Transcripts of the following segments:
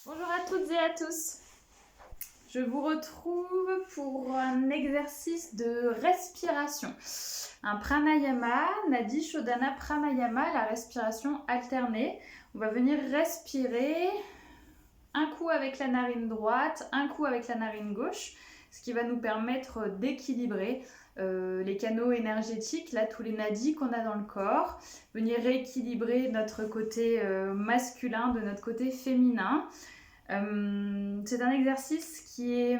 Bonjour à toutes et à tous. Je vous retrouve pour un exercice de respiration. Un pranayama, Nadi Shodhana Pranayama, la respiration alternée. On va venir respirer un coup avec la narine droite, un coup avec la narine gauche, ce qui va nous permettre d'équilibrer les canaux énergétiques, là tous les nadis qu'on a dans le corps, venir rééquilibrer notre côté masculin de notre côté féminin. C'est un exercice qui est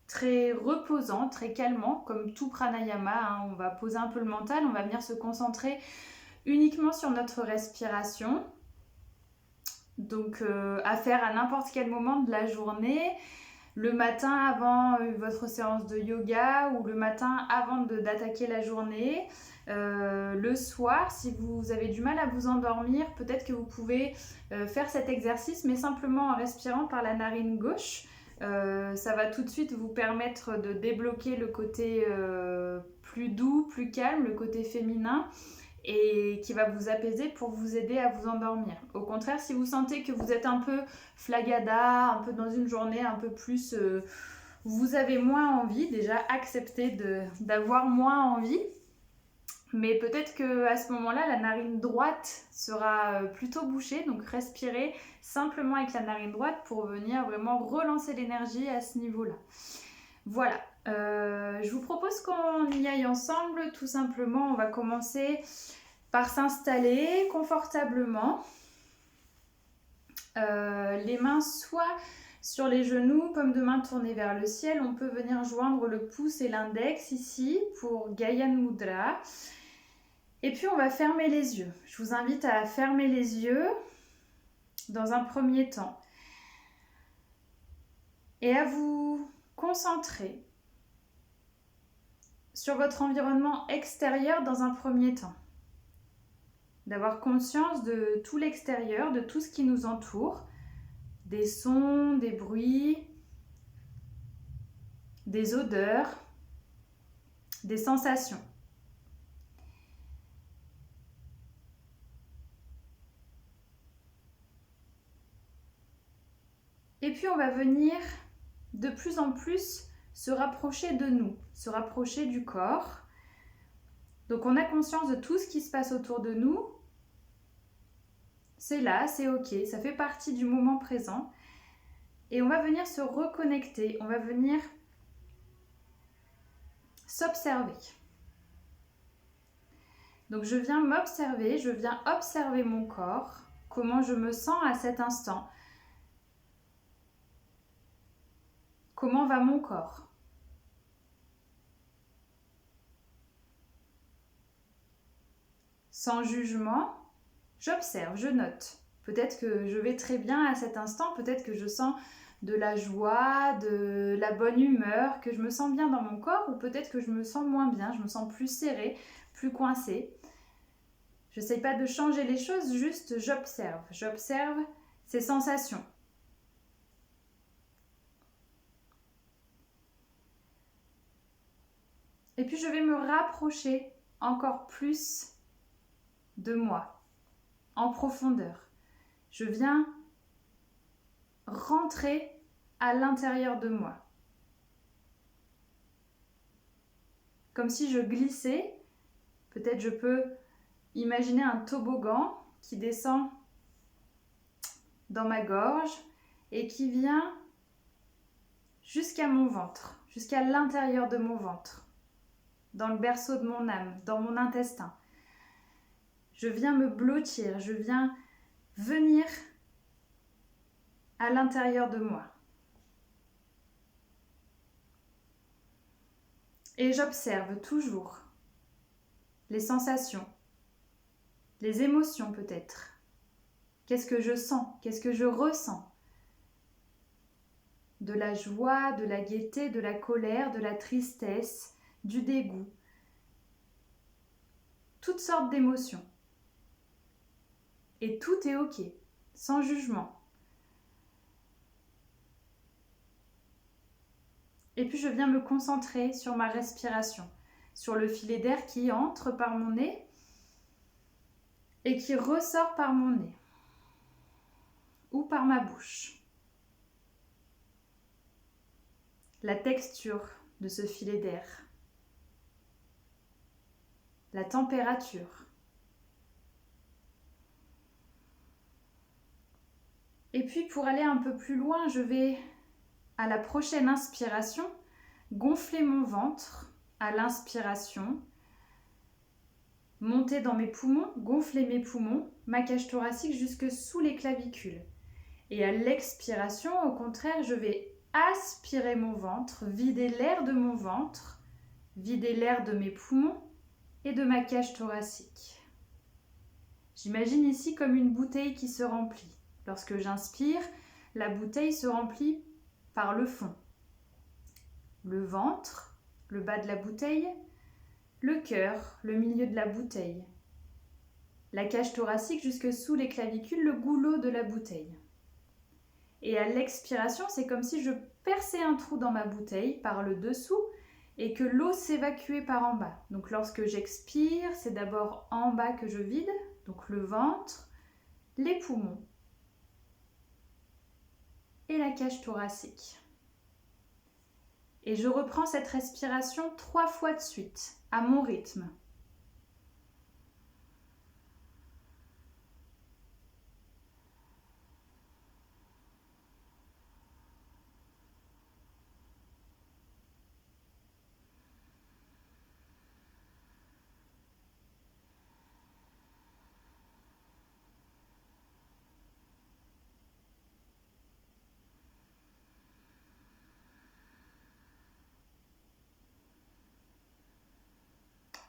très reposant, très calmant, comme tout pranayama. On va poser un peu le mental, on va venir se concentrer uniquement sur notre respiration. Donc à faire à n'importe quel moment de la journée, le matin avant votre séance de yoga ou le matin avant d'attaquer la journée. Le soir, si vous avez du mal à vous endormir, peut-être que vous pouvez faire cet exercice, mais simplement en respirant par la narine gauche. Ça va tout de suite vous permettre de débloquer le côté plus doux, plus calme, le côté féminin, et qui va vous apaiser pour vous aider à vous endormir. Au contraire, si vous sentez que vous êtes un peu flagada, un peu dans une journée un peu plus... vous avez moins envie, déjà acceptez d'avoir moins envie. Mais peut-être qu'à ce moment-là, la narine droite sera plutôt bouchée. Donc respirez simplement avec la narine droite pour venir vraiment relancer l'énergie à ce niveau-là. Voilà. Je vous propose qu'on y aille ensemble. Tout simplement, on va commencer par s'installer confortablement. Les mains soit sur les genoux, paume de main tournée vers le ciel. On peut venir joindre le pouce et l'index ici pour Gyan Mudra. Et puis on va fermer les yeux. Je vous invite à fermer les yeux dans un premier temps et à vous concentrer sur votre environnement extérieur dans un premier temps. D'avoir conscience de tout l'extérieur, de tout ce qui nous entoure, des sons, des bruits, des odeurs, des sensations. Et puis on va venir de plus en plus se rapprocher de nous, se rapprocher du corps. Donc on a conscience de tout ce qui se passe autour de nous. C'est là, c'est ok, ça fait partie du moment présent. Et on va venir se reconnecter, on va venir s'observer. Donc je viens m'observer, je viens observer mon corps, comment je me sens à cet instant. Comment va mon corps? Sans jugement, j'observe, je note. Peut-être que je vais très bien à cet instant, peut-être que je sens de la joie, de la bonne humeur, que je me sens bien dans mon corps, ou peut-être que je me sens moins bien, je me sens plus serrée, plus coincée. Je n'essaye pas de changer les choses, juste j'observe. J'observe ces sensations. Et puis je vais me rapprocher encore plus de moi, en profondeur. Je viens rentrer à l'intérieur de moi. Comme si je glissais, peut-être je peux imaginer un toboggan qui descend dans ma gorge et qui vient jusqu'à mon ventre, jusqu'à l'intérieur de mon ventre, dans le berceau de mon âme, dans mon intestin. Je viens me blottir, je viens venir à l'intérieur de moi. Et j'observe toujours les sensations, les émotions peut-être. Qu'est-ce que je sens? Qu'est-ce que je ressens? De la joie, de la gaieté, de la colère, de la tristesse, du dégoût. Toutes sortes d'émotions. Et tout est ok, sans jugement. Et puis je viens me concentrer sur ma respiration, sur le filet d'air qui entre par mon nez et qui ressort par mon nez. ou par ma bouche. La texture de ce filet d'air. La température. Et puis pour aller un peu plus loin, je vais à la prochaine inspiration gonfler mon ventre à l'inspiration, monter dans mes poumons, gonfler mes poumons, ma cage thoracique jusque sous les clavicules. Et à l'expiration, au contraire, je vais aspirer mon ventre, vider l'air de mon ventre, vider l'air de mes poumons et de ma cage thoracique. J'imagine ici comme une bouteille qui se remplit. Lorsque j'inspire, la bouteille se remplit par le fond. Le ventre, le bas de la bouteille, le cœur, le milieu de la bouteille. La cage thoracique jusque sous les clavicules, le goulot de la bouteille. Et à l'expiration, c'est comme si je perçais un trou dans ma bouteille par le dessous et que l'eau s'évacuait par en bas. Donc lorsque j'expire, c'est d'abord en bas que je vide, donc le ventre, les poumons et la cage thoracique. Et je reprends cette respiration 3 fois de suite, à mon rythme.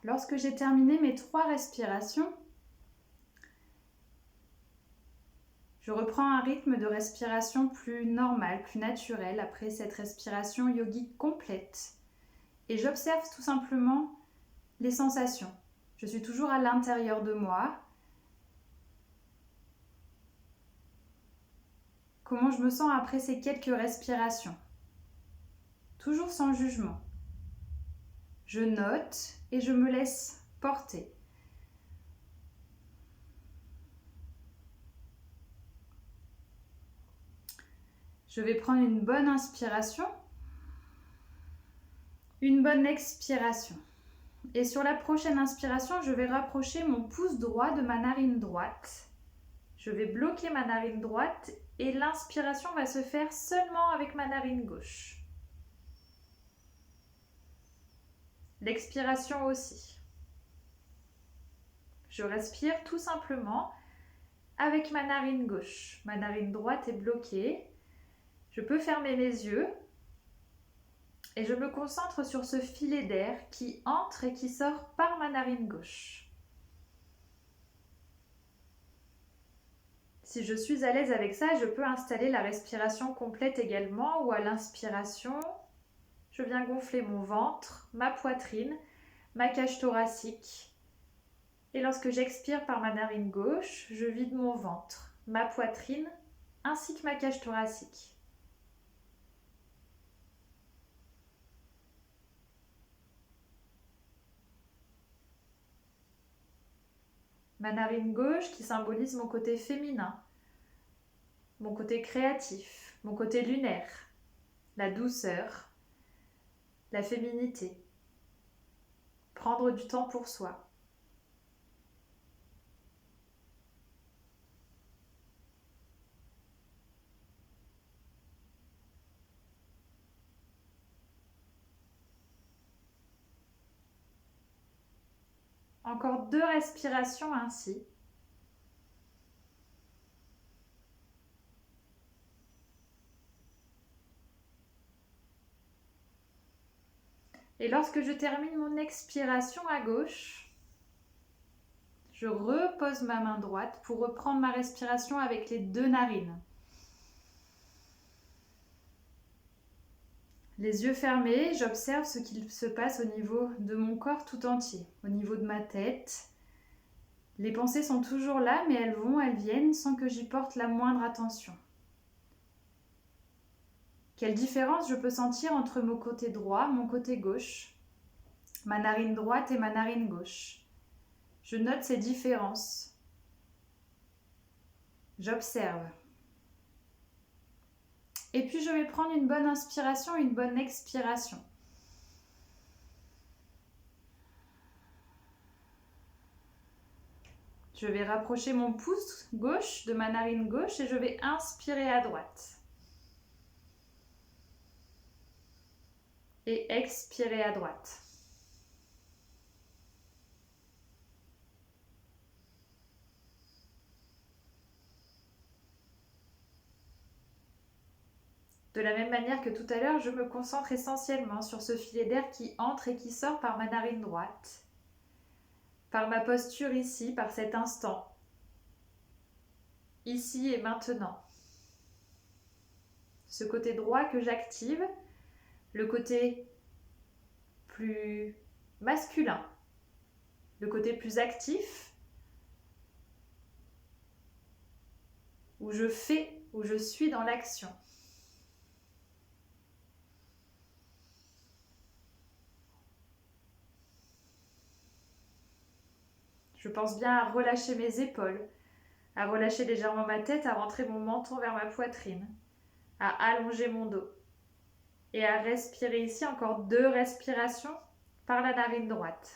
Lorsque j'ai terminé mes 3 respirations, je reprends un rythme de respiration plus normal, plus naturel après cette respiration yogique complète. Et j'observe tout simplement les sensations. Je suis toujours à l'intérieur de moi. Comment je me sens après ces quelques respirations. Toujours sans jugement. Je note et je me laisse porter. Je vais prendre une bonne inspiration, une bonne expiration. Et sur la prochaine inspiration, je vais rapprocher mon pouce droit de ma narine droite. Je vais bloquer ma narine droite et l'inspiration va se faire seulement avec ma narine gauche. L'expiration aussi. Je respire tout simplement avec ma narine gauche. Ma narine droite est bloquée. Je peux fermer les yeux et je me concentre sur ce filet d'air qui entre et qui sort par ma narine gauche. Si je suis à l'aise avec ça, je peux installer la respiration complète également ou à l'inspiration, je viens gonfler mon ventre, ma poitrine, ma cage thoracique. Et lorsque j'expire par ma narine gauche, je vide mon ventre, ma poitrine ainsi que ma cage thoracique. Ma narine gauche qui symbolise mon côté féminin, mon côté créatif, mon côté lunaire, la douceur, la féminité. Prendre du temps pour soi. Encore 2 respirations ainsi. Et lorsque je termine mon expiration à gauche, je repose ma main droite pour reprendre ma respiration avec les 2 narines. Les yeux fermés, j'observe ce qu'il se passe au niveau de mon corps tout entier, au niveau de ma tête. Les pensées sont toujours là, mais elles vont, elles viennent sans que j'y porte la moindre attention. Quelle différence je peux sentir entre mon côté droit, mon côté gauche, ma narine droite et ma narine gauche. Je note ces différences. J'observe. Et puis je vais prendre une bonne inspiration, une bonne expiration. Je vais rapprocher mon pouce gauche de ma narine gauche et je vais inspirer à droite. Et expirer à droite. De la même manière que tout à l'heure, je me concentre essentiellement sur ce filet d'air qui entre et qui sort par ma narine droite, par ma posture ici, par cet instant, ici et maintenant. Ce côté droit que j'active, le côté plus masculin, le côté plus actif, où je fais, où je suis dans l'action. Je pense bien à relâcher mes épaules, à relâcher légèrement ma tête, à rentrer mon menton vers ma poitrine, à allonger mon dos et à respirer ici encore 2 respirations par la narine droite.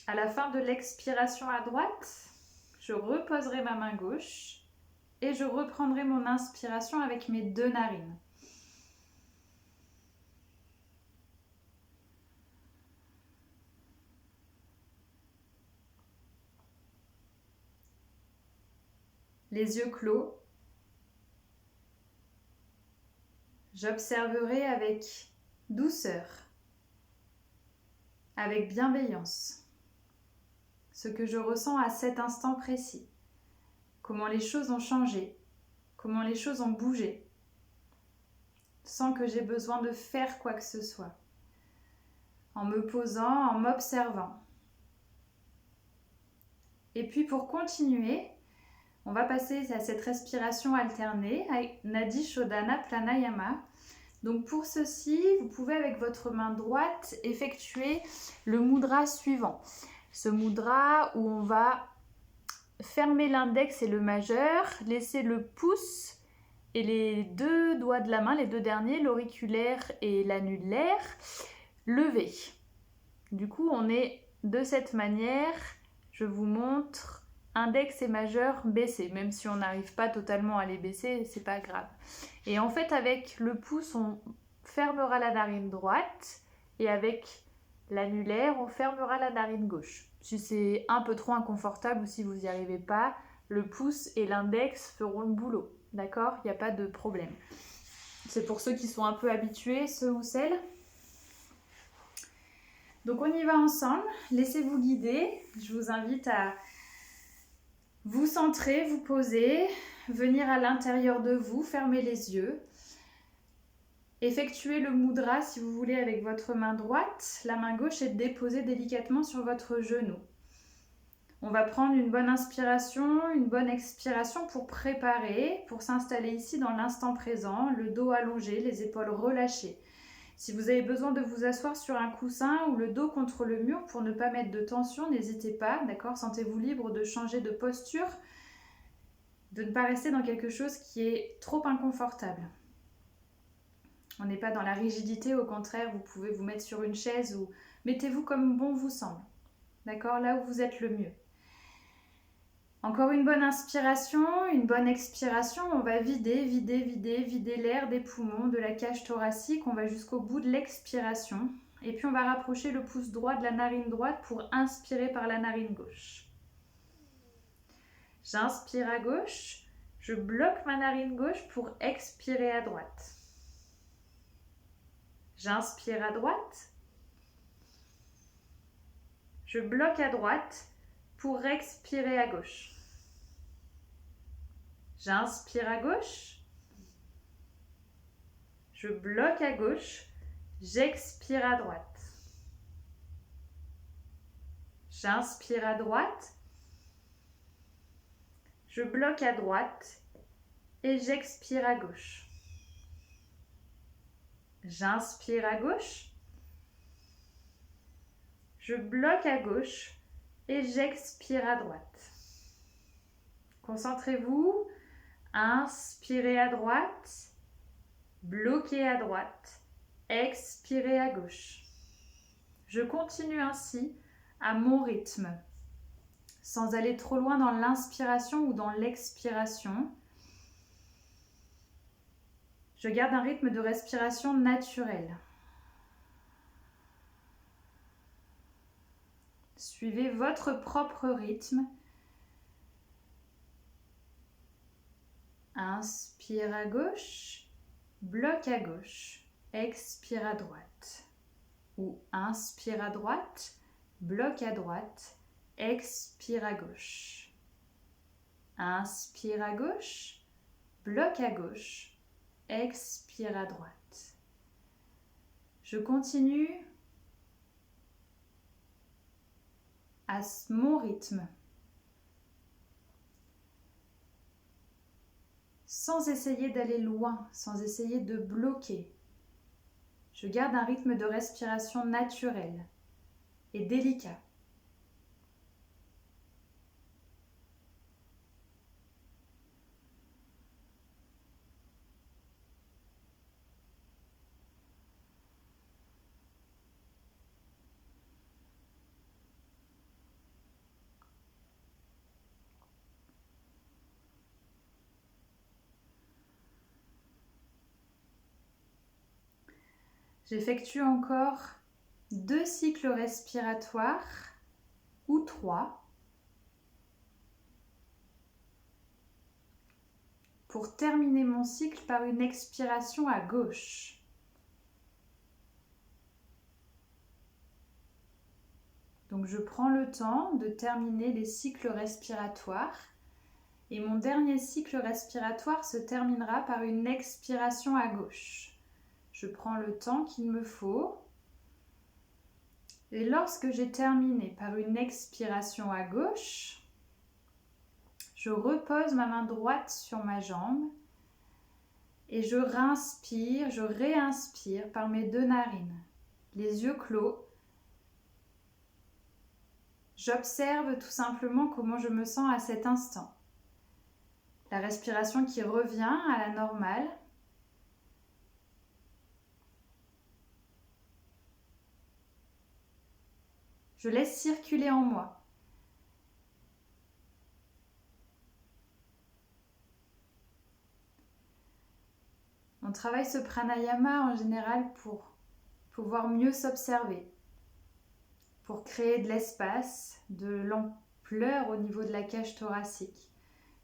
À la fin de l'expiration à droite, je reposerai ma main gauche et je reprendrai mon inspiration avec mes 2 narines. Les yeux clos, j'observerai avec douceur, avec bienveillance, ce que je ressens à cet instant précis, comment les choses ont changé, comment les choses ont bougé, sans que j'ai besoin de faire quoi que ce soit, en me posant, en m'observant. Et puis pour continuer, on va passer à cette respiration alternée avec Nadi Shodhana Pranayama. Donc pour ceci, vous pouvez avec votre main droite effectuer le mudra suivant. Ce mudra où on va fermer l'index et le majeur, laisser le pouce et les 2 doigts de la main, les 2 derniers, l'auriculaire et l'annulaire, levés. Du coup, on est de cette manière, je vous montre, index et majeur baissés, même si on n'arrive pas totalement à les baisser, c'est pas grave. Et en fait, avec le pouce, on fermera la narine droite et avec l'annulaire, on fermera la narine gauche. Si c'est un peu trop inconfortable ou si vous n'y arrivez pas, le pouce et l'index feront le boulot. D'accord ? Il n'y a pas de problème. C'est pour ceux qui sont un peu habitués, ceux ou celles. Donc on y va ensemble. Laissez-vous guider. Je vous invite à vous centrer, vous poser, venir à l'intérieur de vous, fermer les yeux. Effectuez le mudra si vous voulez avec votre main droite. La main gauche est déposée délicatement sur votre genou. On va prendre une bonne inspiration, une bonne expiration pour préparer, pour s'installer ici dans l'instant présent, le dos allongé, les épaules relâchées. Si vous avez besoin de vous asseoir sur un coussin ou le dos contre le mur pour ne pas mettre de tension, n'hésitez pas, d'accord ? Sentez-vous libre de changer de posture, de ne pas rester dans quelque chose qui est trop inconfortable. On n'est pas dans la rigidité, au contraire, vous pouvez vous mettre sur une chaise ou mettez-vous comme bon vous semble, d'accord ? Là où vous êtes le mieux. Encore une bonne inspiration, une bonne expiration. On va vider l'air des poumons, de la cage thoracique. On va jusqu'au bout de l'expiration. Et puis on va rapprocher le pouce droit de la narine droite pour inspirer par la narine gauche. J'inspire à gauche. Je bloque ma narine gauche pour expirer à droite. J'inspire à droite. Je bloque à droite pour expirer à gauche. J'inspire à gauche, je bloque à gauche, j'expire à droite. J'inspire à droite, je bloque à droite et j'expire à gauche. J'inspire à gauche, je bloque à gauche, Et j'expire à droite. Concentrez-vous. Inspirez à droite. Bloquez à droite. Expirez à gauche. Je continue ainsi à mon rythme, sans aller trop loin dans l'inspiration ou dans l'expiration. Je garde un rythme de respiration naturel. Suivez votre propre rythme. Inspire à gauche, bloque à gauche, expire à droite. Ou inspire à droite, bloque à droite, expire à gauche. Inspire à gauche, bloque à gauche, expire à droite. Je continue à mon rythme, sans essayer d'aller loin, sans essayer de bloquer. Je garde un rythme de respiration naturel et délicat. J'effectue encore 2 cycles respiratoires ou 3 pour terminer mon cycle par une expiration à gauche. Donc je prends le temps de terminer les cycles respiratoires et mon dernier cycle respiratoire se terminera par une expiration à gauche. Je prends le temps qu'il me faut. Et lorsque j'ai terminé par une expiration à gauche, je repose ma main droite sur ma jambe et je réinspire par mes 2 narines, les yeux clos. J'observe tout simplement comment je me sens à cet instant. La respiration qui revient à la normale. Je laisse circuler en moi. On travaille ce pranayama en général pour pouvoir mieux s'observer, pour créer de l'espace, de l'ampleur au niveau de la cage thoracique,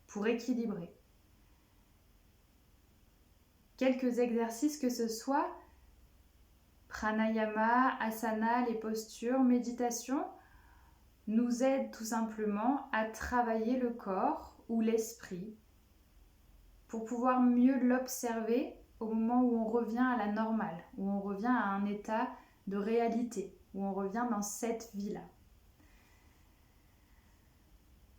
pour équilibrer. Quelques exercices que ce soit, pranayama, asana, les postures, méditation, nous aident tout simplement à travailler le corps ou l'esprit pour pouvoir mieux l'observer au moment où on revient à la normale, où on revient à un état de réalité, où on revient dans cette vie-là.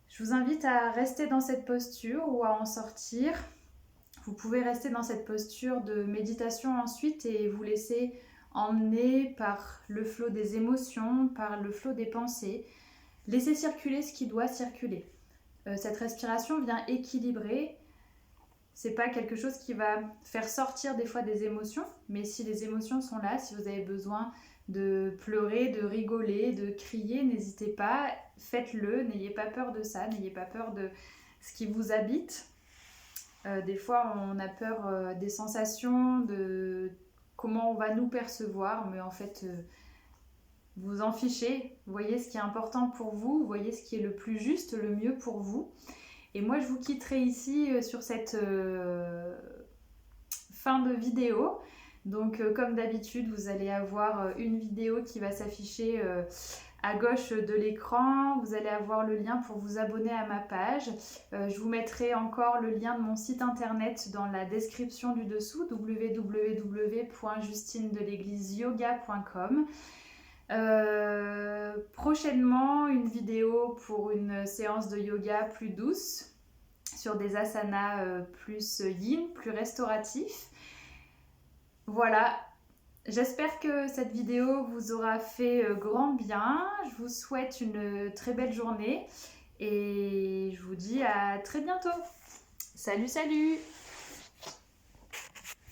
Je vous invite à rester dans cette posture ou à en sortir. Vous pouvez rester dans cette posture de méditation ensuite et vous laisser emmener par le flot des émotions, par le flot des pensées. Laissez circuler ce qui doit circuler. Cette respiration vient équilibrer. C'est pas quelque chose qui va faire sortir des fois des émotions, mais si les émotions sont là, si vous avez besoin de pleurer, de rigoler, de crier, n'hésitez pas, faites-le, n'ayez pas peur de ça, n'ayez pas peur de ce qui vous habite. Des fois, on a peur des sensations, de comment on va nous percevoir, mais en fait, vous en fichez. Vous voyez ce qui est important pour vous, vous voyez ce qui est le plus juste, le mieux pour vous. Et moi, je vous quitterai ici sur cette fin de vidéo. Donc, comme d'habitude, vous allez avoir une vidéo qui va s'afficher à gauche de l'écran. Vous allez avoir le lien pour vous abonner à ma page. Je vous mettrai encore le lien de mon site internet dans la description du dessous, www.justinedeleglisyoga.com. Prochainement, une vidéo pour une séance de yoga plus douce sur des asanas plus yin, plus restauratifs. Voilà, J'espère que cette vidéo vous aura fait grand bien. Je vous souhaite une très belle journée et je vous dis à très bientôt. Salut, salut!